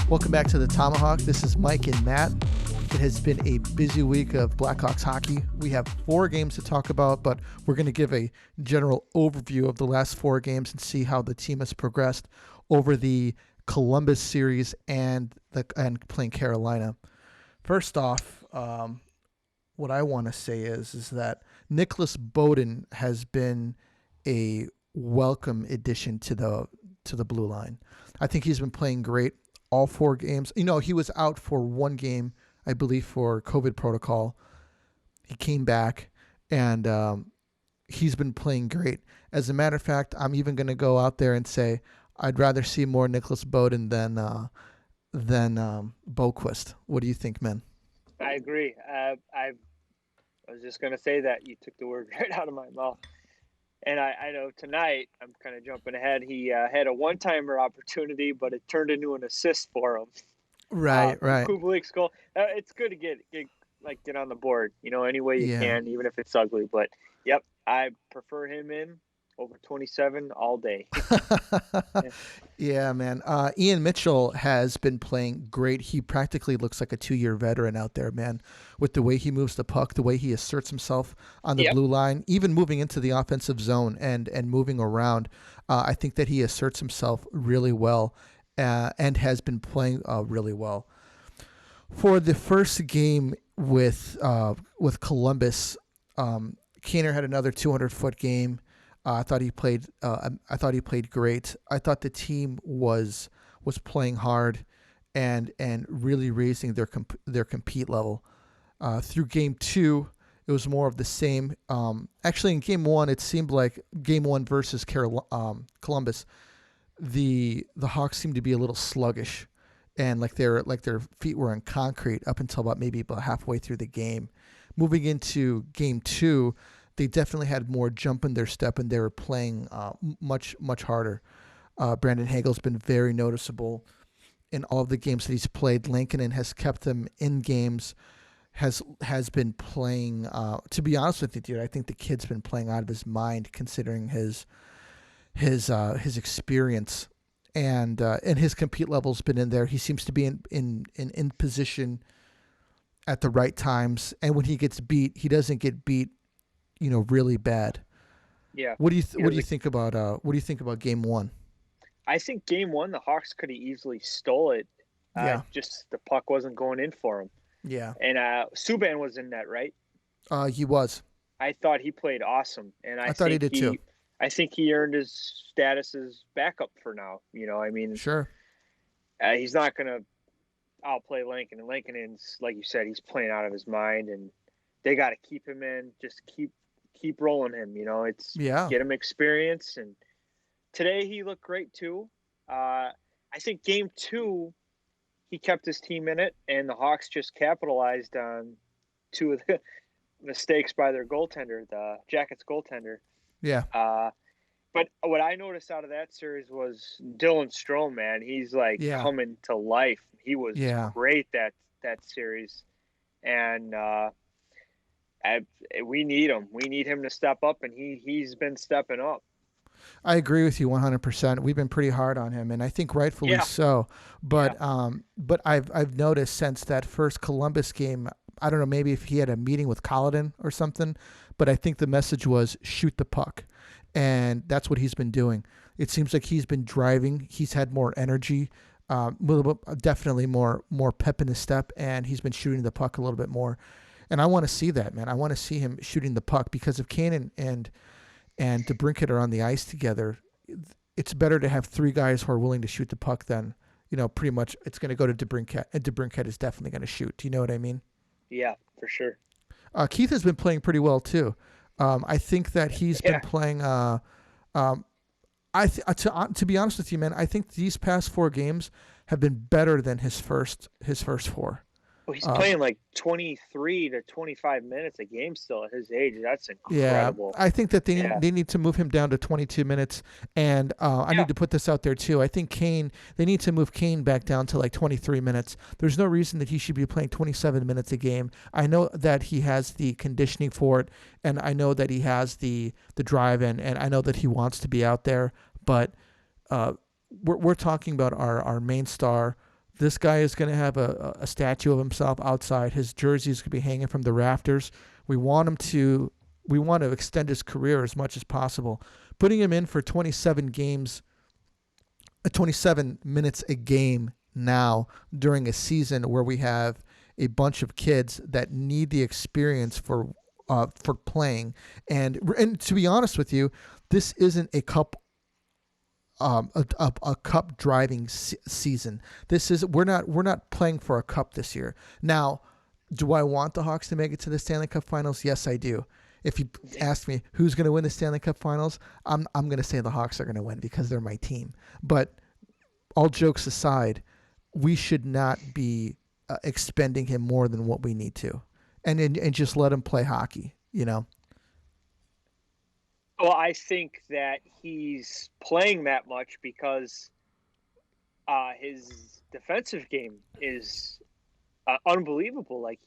Welcome back to the Tomahawk. This is Mike and Matt. It has been a busy week of Blackhawks hockey. We have 4 games to talk about, but we're going to give a general overview of the last 4 games and see how the team has progressed over the Columbus series and playing Carolina. First off, what I want to say is that Nicholas Bowden has been a welcome addition to the blue line. I think he's been playing great all 4 games. You know, he was out for 1 game, I believe, for COVID protocol. He came back, and he's been playing great. As a matter of fact, I'm even going to go out there and say I'd rather see more Nicholas Bowden than Boquist. What do you think, man? I agree. I was just going to say that. You took the word right out of my mouth. And I know tonight, I'm kind of jumping ahead, he had a one-timer opportunity, but it turned into an assist for him. Right. Kubelik's goal. It's good to get on the board, any way you can, even if it's ugly. But, yep, I prefer him in over 27 all day. Yeah, man. Ian Mitchell has been playing great. He practically looks like a 2-year veteran out there, man, with the way he moves the puck, the way he asserts himself on the blue line, even moving into the offensive zone and moving around. I think that he asserts himself really well and has been playing really well. For the first game with Columbus, Kaner had another 200-foot game. I thought he played great. I thought the team was playing hard, and really raising their compete level. Through game 2, it was more of the same. Actually, in game 1, it seemed like game 1 versus Columbus, the Hawks seemed to be a little sluggish, and like their feet were on concrete up until about halfway through the game. Moving into game 2, they definitely had more jump in their step, and they were playing much harder. Brandon Hagel's been very noticeable in all of the games that he's played. Lankinen has kept them in games, has been playing. To be honest with you, dude, I think the kid's been playing out of his mind, considering his experience, and his compete level's been in there. He seems to be in position at the right times, and when he gets beat, he doesn't get beat really bad. Yeah. What do you think about game 1? I think game 1, the Hawks could have easily stole it. Just the puck wasn't going in for him. Yeah. And Subban was in net, right? He was. I thought he played awesome, and I thought think he did too. I think he earned his status as backup for now. Sure. He's not gonna outplay Lankinen. Lankinen's, like you said, he's playing out of his mind, and they got to keep him in. Just keep rolling him. Get him experience. And today he looked great too. I think game 2, he kept his team in it, and the Hawks just capitalized on 2 of the mistakes by their goaltender, the Jackets goaltender. Yeah. But what I noticed out of that series was Dylan Strome, man. He's coming to life. He was great that series. And we need him. We need him to step up, and he's been stepping up. I agree with you 100%. We've been pretty hard on him, and I think rightfully so. But I've noticed since that first Columbus game, I don't know, maybe if he had a meeting with Colliton or something, but I think the message was shoot the puck, and that's what he's been doing. It seems like he's been driving. He's had more energy, definitely more pep in his step, and he's been shooting the puck a little bit more. And I want to see that, man. I want to see him shooting the puck, because if Kane and DeBrincat are on the ice together, it's better to have 3 guys who are willing to shoot the puck than, pretty much it's going to go to DeBrincat, and DeBrincat is definitely going to shoot. Do you know what I mean? Yeah, for sure. Keith has been playing pretty well too. I think that he's been playing. To be honest with you, man, I think these past 4 games have been better than his first 4. Well, he's playing like 23 to 25 minutes a game still at his age. That's incredible. Yeah, I think that they need to move him down to 22 minutes. And I need to put this out there too. I think they need to move Kane back down to like 23 minutes. There's no reason that he should be playing 27 minutes a game. I know that he has the conditioning for it, and I know that he has the drive, and I know that he wants to be out there. But we're talking about our main star This guy is going to have a statue of himself outside. His jersey is going to be hanging from the rafters. We want to extend his career as much as possible. Putting him in for 27 games, 27 minutes a game now during a season where we have a bunch of kids that need the experience for playing. And to be honest with you, this isn't a cup a cup driving season. We're not playing for a cup this year. Now, do I want the Hawks to make it to the Stanley Cup Finals? Yes, I do. If you ask me who's going to win the Stanley Cup Finals, I'm going to say the Hawks are going to win because they're my team. But all jokes aside, we should not be expending him more than what we need to, and just let him play hockey. Well, I think that he's playing that much because his defensive game is unbelievable. Like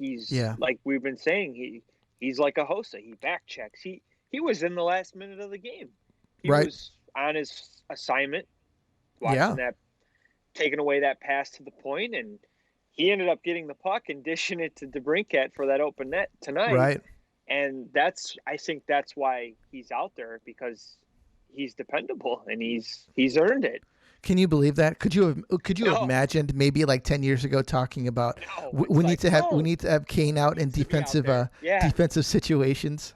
like we've been saying, he's like a Hossa. He back checks. He was in the last minute of the game. He was on his assignment, watching that, taking away that pass to the point, and he ended up getting the puck and dishing it to DeBrincat for that open net tonight. Right. And I think that's why he's out there, because he's dependable and he's earned it. Can you believe that? Could you have imagined maybe like 10 years ago talking about we need to have Kane out in defensive situations?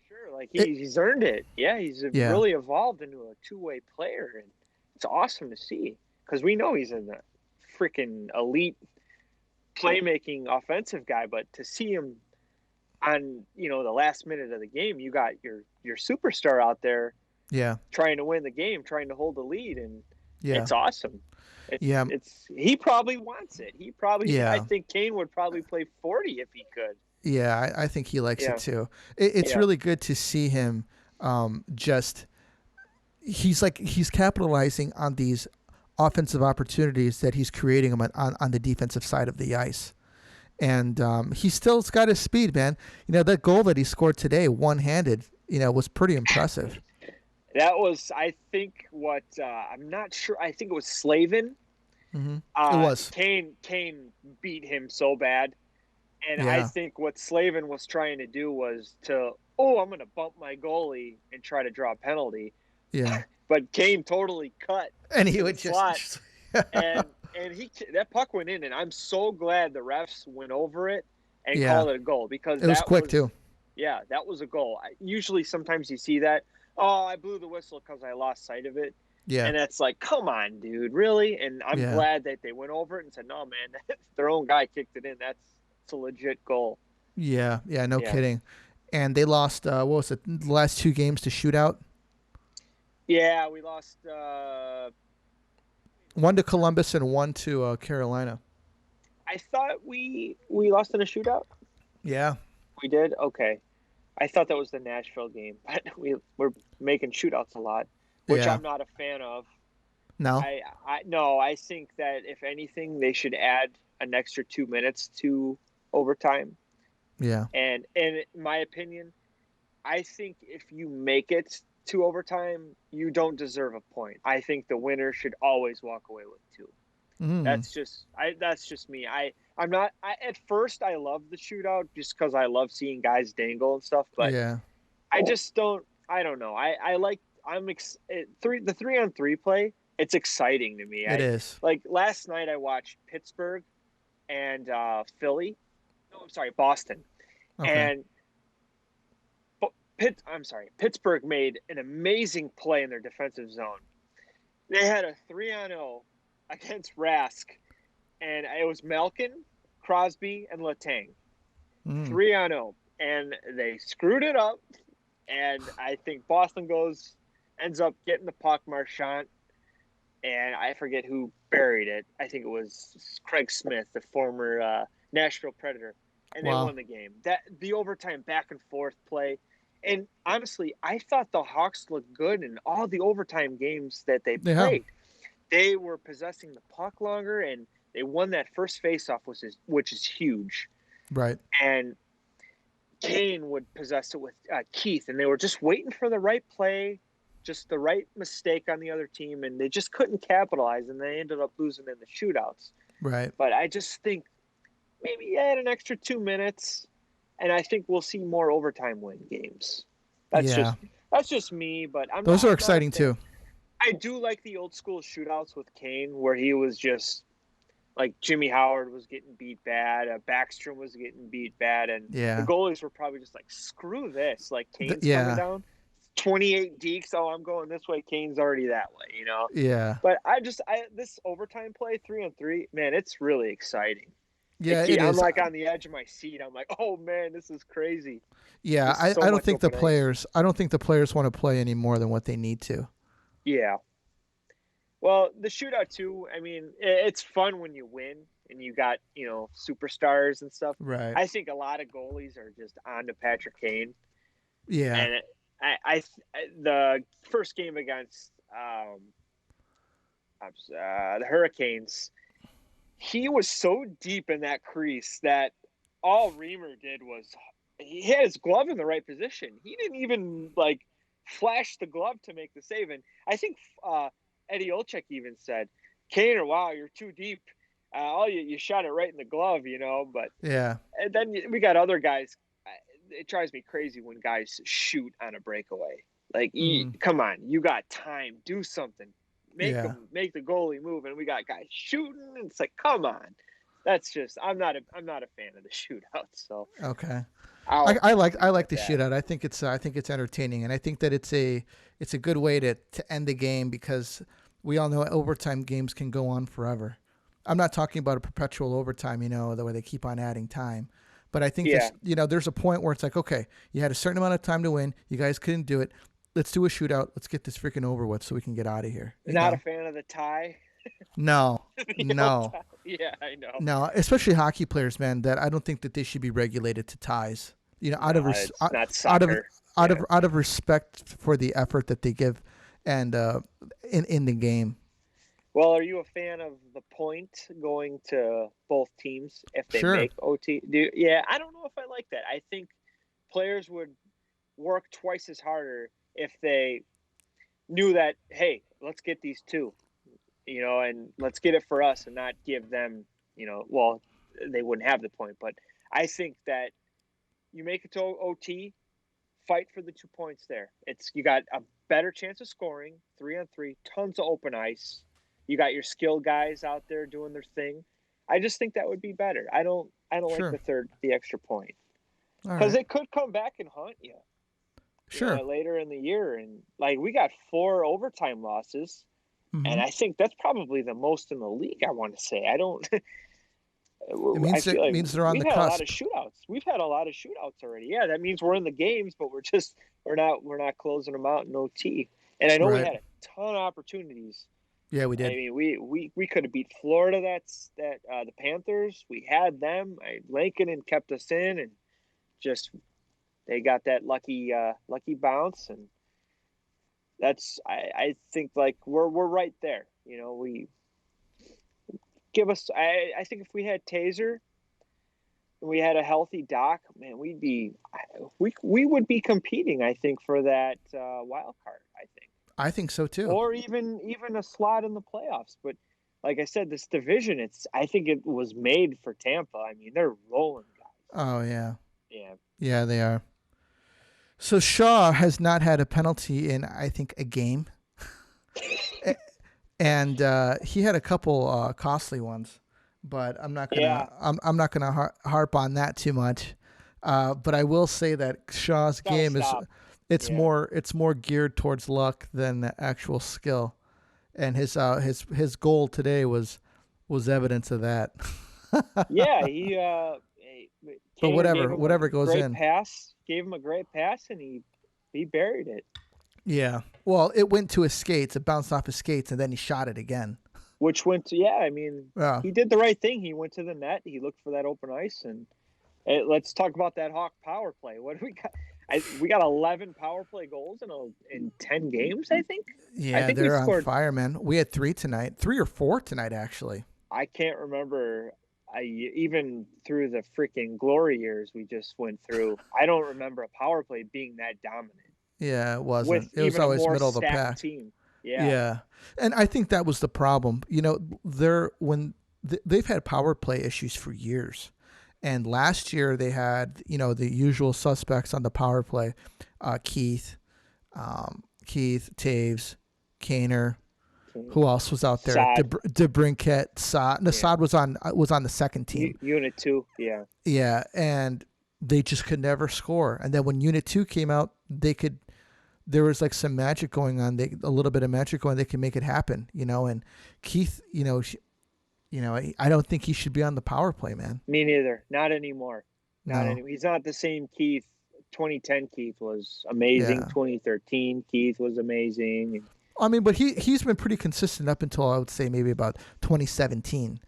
Sure, like he's earned it. Yeah, he's really evolved into a two-way player, and it's awesome to see because we know he's a freaking elite playmaking offensive guy, but to see him on the last minute of the game, you got your superstar out there, trying to win the game, trying to hold the lead, and it's awesome. He probably wants it. I think Kane would probably play 40 if he could. Yeah, I think he likes it too. It's really good to see him. He's capitalizing on these offensive opportunities that he's creating on the defensive side of the ice. And he's still's got his speed, man. That goal that he scored today, one-handed, was pretty impressive. That was, I think, I'm not sure. I think it was Slavin. Mm-hmm. It was. Kane beat him so bad. And I think what Slavin was trying to do was I'm going to bump my goalie and try to draw a penalty. Yeah. But Kane totally cut. And he would just... And that puck went in, and I'm so glad the refs went over it and called it a goal, because it was quick too. Yeah, that was a goal. Usually, sometimes you see that. Oh, I blew the whistle because I lost sight of it. Yeah, and that's like, come on, dude, really? And I'm glad that they went over it and said, no, man, their own guy kicked it in. That's a legit goal. Yeah, no kidding. And they lost. What was it? The last two games to shootout. Yeah, we lost. One to Columbus and one to Carolina. I thought we lost in a shootout. Yeah, we did. Okay, I thought that was the Nashville game, but we're making shootouts a lot, which I'm not a fan of. No, I think that if anything, they should add an extra 2 minutes to overtime. Yeah, and in my opinion, I think if you make it to overtime, you don't deserve a point. I think the winner should always walk away with 2. That's just me. I'm not. At first, I love the shootout just because I love seeing guys dangle and stuff. But I just don't. I don't know. The 3-on-3 play. It's exciting to me. It is. Like last night, I watched Pittsburgh and Philly. No, I'm sorry, Boston. Okay. And Pittsburgh made an amazing play in their defensive zone. They had a 3-on-0 against Rask, and it was Malkin, Crosby, and Letang. 3-on-0, and they screwed it up. And I think Boston ends up getting the puck, Marchand, and I forget who buried it. I think it was Craig Smith, the former Nashville Predator, and they won the game. The overtime back and forth play. And honestly, I thought the Hawks looked good in all the overtime games that they played. They were possessing the puck longer, and they won that first faceoff, which is huge. Right. And Kane would possess it with Keith, and they were just waiting for the right play just the right mistake on the other team, and they just couldn't capitalize, and they ended up losing in the shootouts. Right. But I just think maybe add an extra 2 minutes, and I think we'll see more overtime win games. That's just me, but those are I'm not exciting too. I do like the old school shootouts with Kane, where he was just like Jimmy Howard was getting beat bad, Backstrom was getting beat bad, and the goalies were probably just like, screw this, like Kane's coming down, 28 dekes, oh, I'm going this way, Kane's already that way, you know? Yeah. But this overtime play, 3-on-3, man, it's really exciting. Yeah, it is. I'm like on the edge of my seat. I'm like, oh man, this is crazy. Yeah, I don't think the players want to play any more than what they need to. Yeah. Well, the shootout too, I mean, it's fun when you win and you got, you know, superstars and stuff. Right. I think a lot of goalies are just on to Patrick Kane. Yeah. And the first game against the Hurricanes, he was so deep in that crease that all Reimer did was he had his glove in the right position. He didn't even like flash the glove to make the save. And I think Eddie Olczyk even said, Kaner, wow, you're too deep. You shot it right in the glove, you know. But yeah. And then we got other guys. It drives me crazy when guys shoot on a breakaway. Like, come on, you got time. Do something. Make the goalie move, and we got guys shooting. And it's like, come on. That's just I'm not a fan of the shootout. So okay, I like the shootout. I think it's entertaining, and I think that it's a good way to end the game, because we all know overtime games can go on forever. I'm not talking about a perpetual overtime, you know, the way they keep on adding time. But I think there's a point where it's like, okay, you had a certain amount of time to win. You guys couldn't do it. Let's do a shootout. Let's get this freaking over with so we can get out of here. Not a fan of the tie? No. Yeah, I know. No, especially hockey players, man, that I don't think that they should be regulated to ties. You know, out of respect for the effort that they give and in the game. Well, are you a fan of the point going to both teams if they make OT? I don't know if I like that. I think players would work twice as harder if they knew that, hey, let's get these two, you know, and let's get it for us and not give them, you know, well, they wouldn't have the point. But I think that you make it to OT, fight for the 2 points there. You got a better chance of scoring, 3-on-3, tons of open ice. You got your skilled guys out there doing their thing. I just think that would be better. I don't like the extra point, because it could come back and haunt you. Sure. Later in the year, and like we got 4 overtime losses, and I think that's probably the most in the league. I want to say I don't. It means they're on the cusp. We've had a lot of shootouts. We've had a lot of shootouts already. Yeah, that means we're in the games, but we're not closing them out in OT. And I know we had a ton of opportunities. Yeah, we did. I mean, we could have beat Florida. The Panthers. We had them. Lankinen kept us in, and just they got that lucky bounce, and that's I think like we're right there. You know, we give us. I think if we had Taser, and we had a healthy Doc, man, we would be competing. I think for that wild card. I think so too. Or even a slot in the playoffs. But like I said, this division, I think it was made for Tampa. I mean, they're rolling guys. Oh yeah. Yeah. Yeah, they are. So Shaw has not had a penalty in, I think, a game. And he had a couple costly ones, but I'm not gonna I'm not gonna harp on that too much. But I will say that Shaw's game is more geared towards luck than actual skill, and his goal today was evidence of that. Yeah, he. But whatever goes in. Gave him a great pass, and he buried it. Yeah. Well, it went to his skates. It bounced off his skates, and then he shot it again. Which went to he did the right thing. He went to the net. He looked for that open ice, and let's talk about that Hawk power play. What do we got? We got 11 power play goals in 10 games, I think. Yeah, I think they're on fire, man. We had 3 or 4 tonight, actually. I can't remember. Even through the freaking glory years we just went through, I don't remember a power play being that dominant. Yeah, it with wasn't. It was even a always more middle of the stacked pack. team. Yeah. Yeah, and I think that was the problem. They've had power play issues for years, and last year they had the usual suspects on the power play, Keith, Taves, Kaner. Who else was out there? Sod. DeBrincat, Sod. No, Yeah. Sod was on the second team. Unit 2. Yeah. Yeah, and they just could never score. And then when Unit 2 came out, they could. There was like some magic going on. A little bit of magic going. They could make it happen. And Keith, I don't think he should be on the power play, man. Me neither. Not anymore. Not No. anymore. He's not the same Keith. 2010 Keith was amazing. Yeah. 2013 Keith was amazing. I mean, but he's been pretty consistent up until I would say maybe about 2017.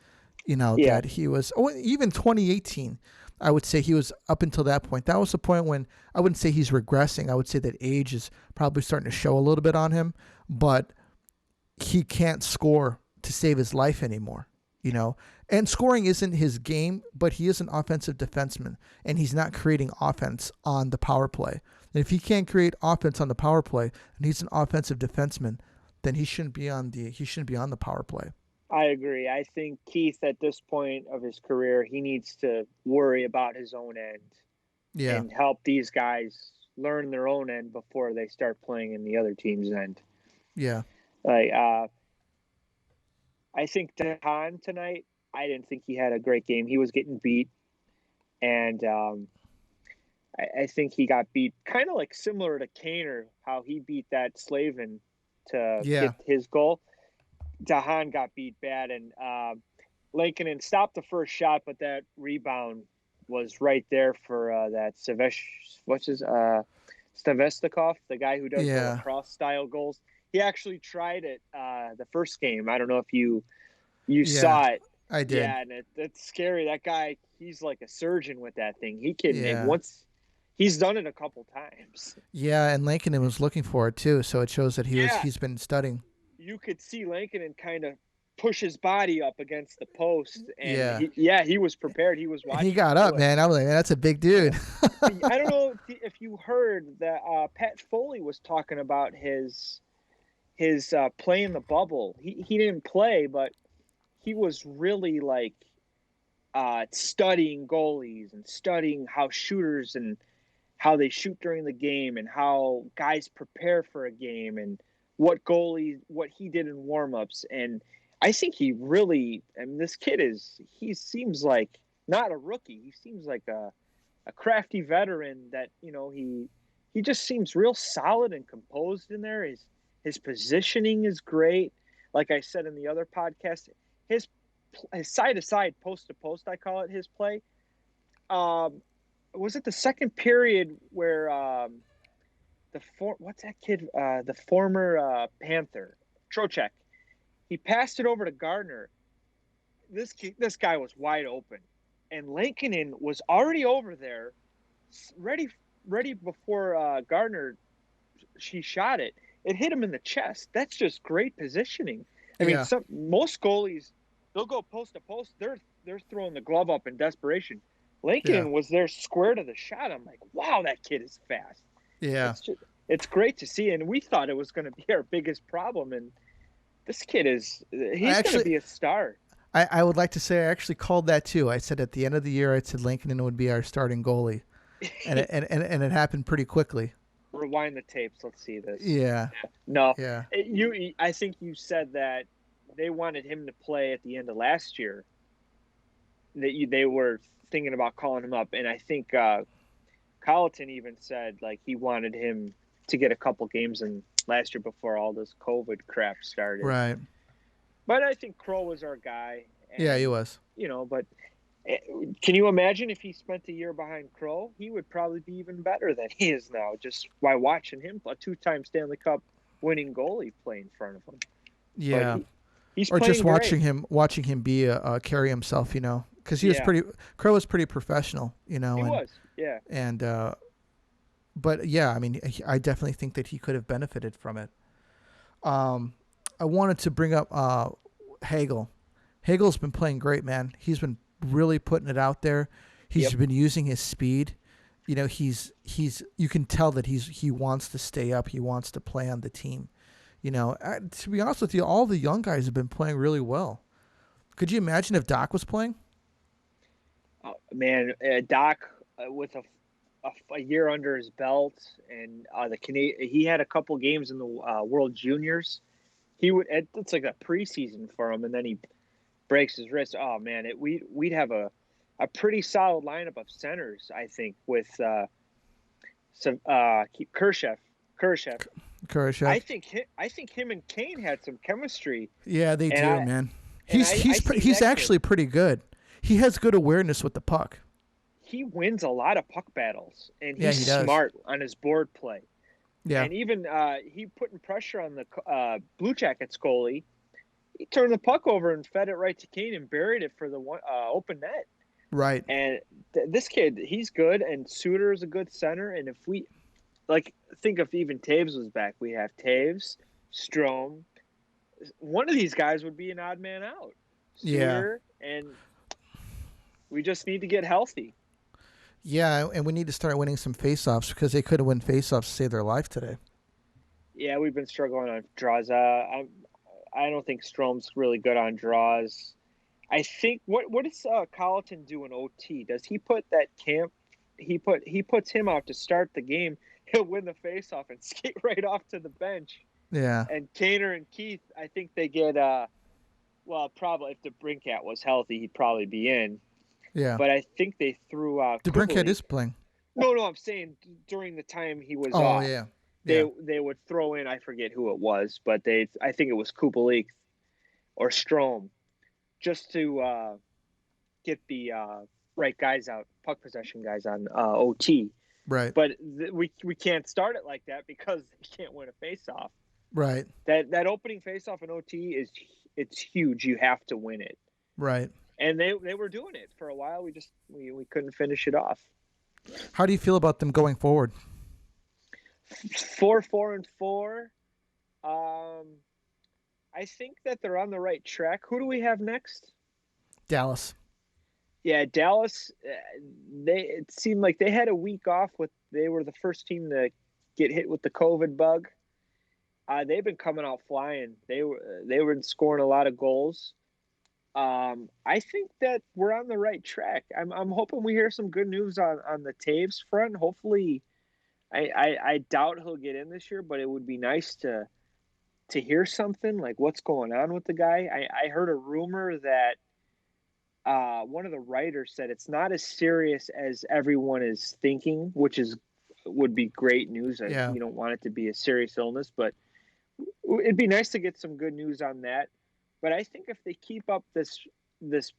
That he was. Oh, even 2018. I would say he was up until that point. That was the point when I wouldn't say he's regressing. I would say that age is probably starting to show a little bit on him, but he can't score to save his life anymore. And scoring isn't his game, but he is an offensive defenseman, and he's not creating offense on the power play. And if he can't create offense on the power play, and he's an offensive defenseman, then he shouldn't be on the power play. I agree. I think Keith, at this point of his career, he needs to worry about his own end. Yeah. And help these guys learn their own end before they start playing in the other team's end. Yeah. I think DeHaan tonight, I didn't think he had a great game. He was getting beat. And I think he got beat kind of like similar to Kaner, how he beat that Slavin to get his goal. DeHaan got beat bad, and Lankinen stopped the first shot, but that rebound was right there for that Stavestikov, the guy who does the cross-style goals. He actually tried it the first game. I don't know if you saw it. I did. Yeah, and it's scary. That guy, he's like a surgeon with that thing. He can once he's done it a couple times. Yeah, and Lankinen was looking for it too, so it shows that he's been studying. You could see Lankinen kind of push his body up against the post, and he was prepared. He was watching. He got up, man. I was like, man, that's a big dude. I don't know if you heard that Pat Foley was talking about his play in the bubble. He didn't play, but he was really like studying goalies and studying how shooters and how they shoot during the game and how guys prepare for a game and what he did in warmups. And I think he really, this kid he seems like not a rookie. He seems like a crafty veteran that, he just seems real solid and composed in there. His positioning is great. Like I said in the other podcast, his side to side, post to post, I call it his play. Was it the second period where what's that kid? The former Panther, Trocheck. He passed it over to Gardner. This guy was wide open, and Lankinen was already over there, ready before Gardner. She shot it. It hit him in the chest. That's just great positioning. I mean, most goalies, they'll go post to post. They're throwing the glove up in desperation. Lankinen was there square to the shot. I'm like, wow, that kid is fast. Yeah. It's great to see, and we thought it was going to be our biggest problem, and this kid he's going to be a star. I would like to say I actually called that too. I said at the end of the year, I said Lankinen would be our starting goalie, and it happened pretty quickly. Rewind the tapes. Let's see this. Yeah. No. Yeah. I think you said that they wanted him to play at the end of last year. That they were thinking about calling him up, and I think Colleton even said like he wanted him to get a couple games in last year before all this COVID crap started. Right. But I think Crow was our guy. And, yeah, he was. But can you imagine if he spent a year behind Crow? He would probably be even better than he is now, just by watching him, a two-time Stanley Cup winning goalie play in front of him. Yeah. He's or just great. watching him be carry himself, because he was Crow was pretty professional, He was, yeah. And but yeah, I mean, I definitely think that he could have benefited from it. I wanted to bring up Hagel. Hagel's been playing great, man. He's been really putting it out there. He's been using his speed, he's you can tell that he wants to stay up. He wants to play on the team. To be honest with you, all the young guys have been playing really well. Could you imagine if Doc was playing? Man, Doc with a year under his belt, and he had a couple games in the World Juniors. It's like a preseason for him, and then he breaks his wrist. Oh man, we'd have a pretty solid lineup of centers, I think, with some Khrushchev. I think him and Kane had some chemistry. Yeah, they do, man. He's actually pretty good. He has good awareness with the puck. He wins a lot of puck battles, and he's smart on his board play. Yeah, and even he putting pressure on the Blue Jackets goalie. He turned the puck over and fed it right to Kane and buried it for the open net. Right. And this kid, he's good, and Suter is a good center. And if we think if even Taves was back, we have Taves, Strome. One of these guys would be an odd man out. Suter, and we just need to get healthy. Yeah, and we need to start winning some faceoffs because they couldn't win faceoffs to save their life today. Yeah, we've been struggling on draws. I don't think Strome's really good on draws. I think what does Colleton do in OT? Does he put that camp? He puts him out to start the game. He'll win the faceoff and skate right off to the bench. Yeah. And Kaner and Keith, I think they get probably if DeBrincat was healthy, he'd probably be in. Yeah. But I think they threw out. DeBrincat is playing. No, I'm saying during the time he was off. Oh, yeah. They would throw in, I forget who it was, but I think it was Kubalik or Strome, just to get the right guys out, puck possession guys on OT. Right. But we can't start it like that because they can't win a faceoff. Right. That opening faceoff in OT it's huge. You have to win it. Right. And they were doing it for a while. We couldn't finish it off. How do you feel about them going forward? 4-4-4. I think that they're on the right track. Who do we have next? Dallas. Yeah, Dallas. It seemed like they had a week off. They were the first team to get hit with the COVID bug. They've been coming out flying. They were scoring a lot of goals. I think that we're on the right track. I'm hoping we hear some good news on the Taves front. Hopefully, I doubt he'll get in this year, but it would be nice to hear something like what's going on with the guy. I heard a rumor that one of the writers said it's not as serious as everyone is thinking, which would be great news. Yeah. You don't want it to be a serious illness, but it'd be nice to get some good news on that. But I think if they keep up this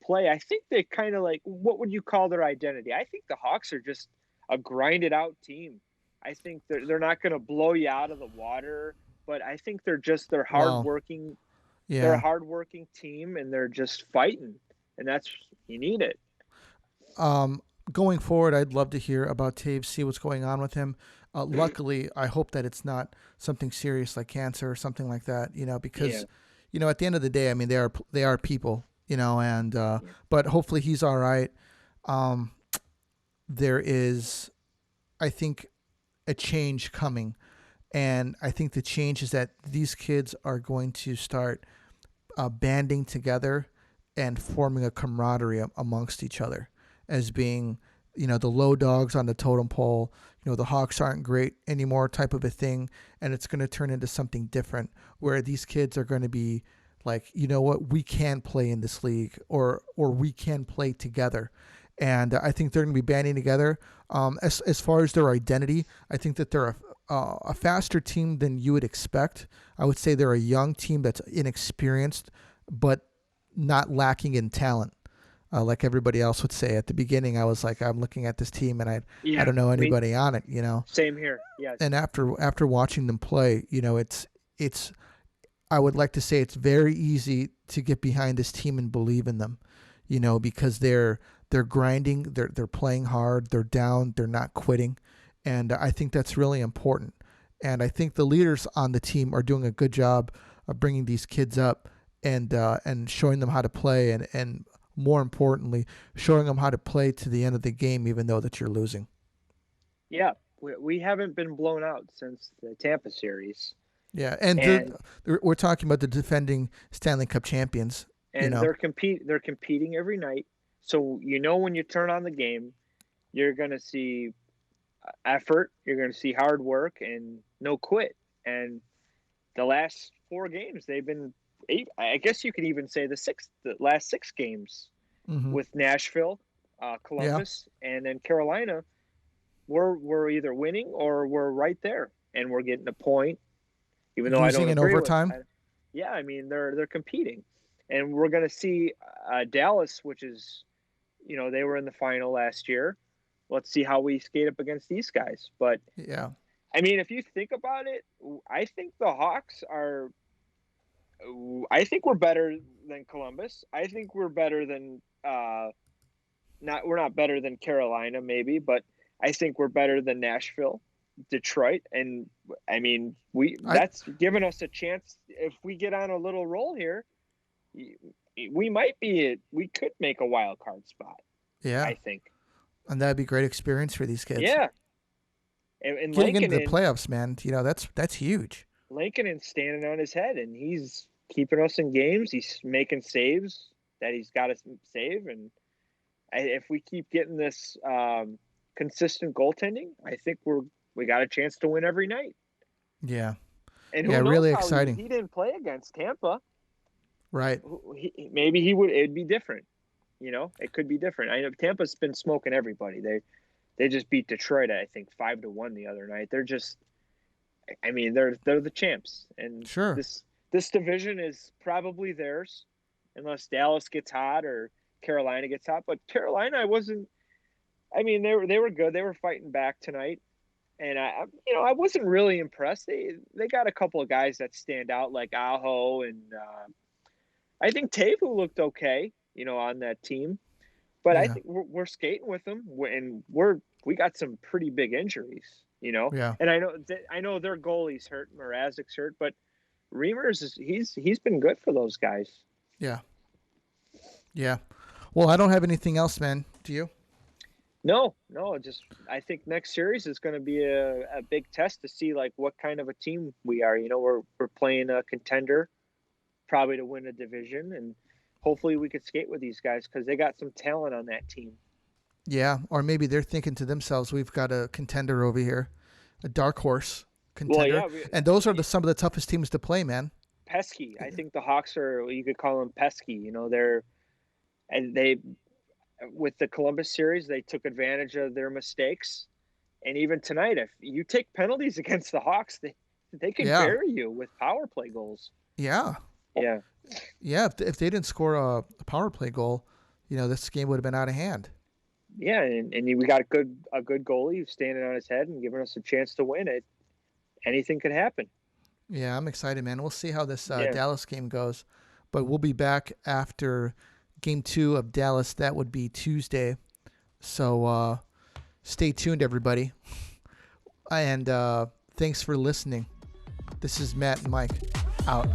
play, I think they kind of what would you call their identity? I think the Hawks are just a grinded out team. I think they're not going to blow you out of the water, but I think they're hardworking. Wow. Yeah. They're a hardworking team, and they're just fighting, and you need it. Going forward, I'd love to hear about Taves, see what's going on with him. Luckily, I hope that it's not something serious like cancer or something like that, because, at the end of the day, I mean, they are people, and but hopefully he's all right. There is, I think, a change coming, and I think the change is that these kids are going to start banding together and forming a camaraderie amongst each other as being, the low dogs on the totem pole. The Hawks aren't great anymore type of a thing, and it's going to turn into something different where these kids are going to be like, what, we can play in this league or we can play together. And I think they're going to be banding together. As far as their identity, I think that they're a faster team than you would expect. I would say they're a young team that's inexperienced, but not lacking in talent. Like everybody else would say at the beginning, I was like, I'm looking at this team and I don't know anybody on it, Same here. Yeah. And after watching them play, it's I would like to say it's very easy to get behind this team and believe in them, because they're grinding, they're playing hard, they're down, they're not quitting. And I think that's really important. And I think the leaders on the team are doing a good job of bringing these kids up and showing them how to play and more importantly, showing them how to play to the end of the game, even though that you're losing. Yeah, we haven't been blown out since the Tampa series. Yeah, and we're talking about the defending Stanley Cup champions. And they're competing every night. So when you turn on the game, you're going to see effort, you're going to see hard work, and no quit. And the last 4 games, they've been 8. I guess you could even say the last 6 games with Nashville, Columbus, and then Carolina. We're either winning or we're right there, and we're getting a point. Even though losing I don't in overtime. Yeah, I mean they're competing, and we're going to see Dallas, which is, they were in the final last year. Let's see how we skate up against these guys. But yeah, I mean, if you think about it, I think the Hawks are. I think we're better than Columbus. I think we're better than we're not better than Carolina, maybe, but I think we're better than Nashville, Detroit, and I mean that's given us a chance. If we get on a little roll here, we could make a wild card spot. Yeah, I think, and that'd be a great experience for these kids. Yeah, and getting into the playoffs, man. That's huge. Lincoln's standing on his head, and he's keeping us in games. He's making saves that he's got to save, and if we keep getting this consistent goaltending, I think we got a chance to win every night. Yeah. And really exciting. He didn't play against Tampa. Right. Maybe he would. It'd be different. It could be different. I know Tampa's been smoking everybody. They just beat Detroit, I think 5-1 the other night. They're just. I mean, they're the champs, and sure. This division is probably theirs, unless Dallas gets hot or Carolina gets hot. But Carolina, I mean, they were good. They were fighting back tonight, and I wasn't really impressed. They got a couple of guys that stand out, like Aho, and I think Teuvo looked okay, on that team. But yeah. I think we're skating with them, and we got some pretty big injuries, Yeah. And I know their goalie's hurt, Mrazek's hurt, but Reimers he's been good for those guys. Yeah. Yeah. Well, I don't have anything else, man. Do you? No. Just I think next series is going to be a big test to see like what kind of a team we are. We're playing a contender, probably to win a division, and hopefully we could skate with these guys because they got some talent on that team. Yeah, or maybe they're thinking to themselves, "We've got a contender over here, a dark horse contender," well, yeah, and those are some of the toughest teams to play, man. Pesky. I think the Hawks are. You could call them pesky. They with the Columbus series, they took advantage of their mistakes, and even tonight, if you take penalties against the Hawks, they can bury you with power play goals. Yeah. Yeah. Yeah. If they didn't score a power play goal, this game would have been out of hand. Yeah, and we got a good goalie who's standing on his head and giving us a chance to win it. Anything could happen. Yeah, I'm excited, man. We'll see how this Dallas game goes, but we'll be back after Game 2 of Dallas. That would be Tuesday. So stay tuned, everybody. And thanks for listening. This is Matt and Mike out.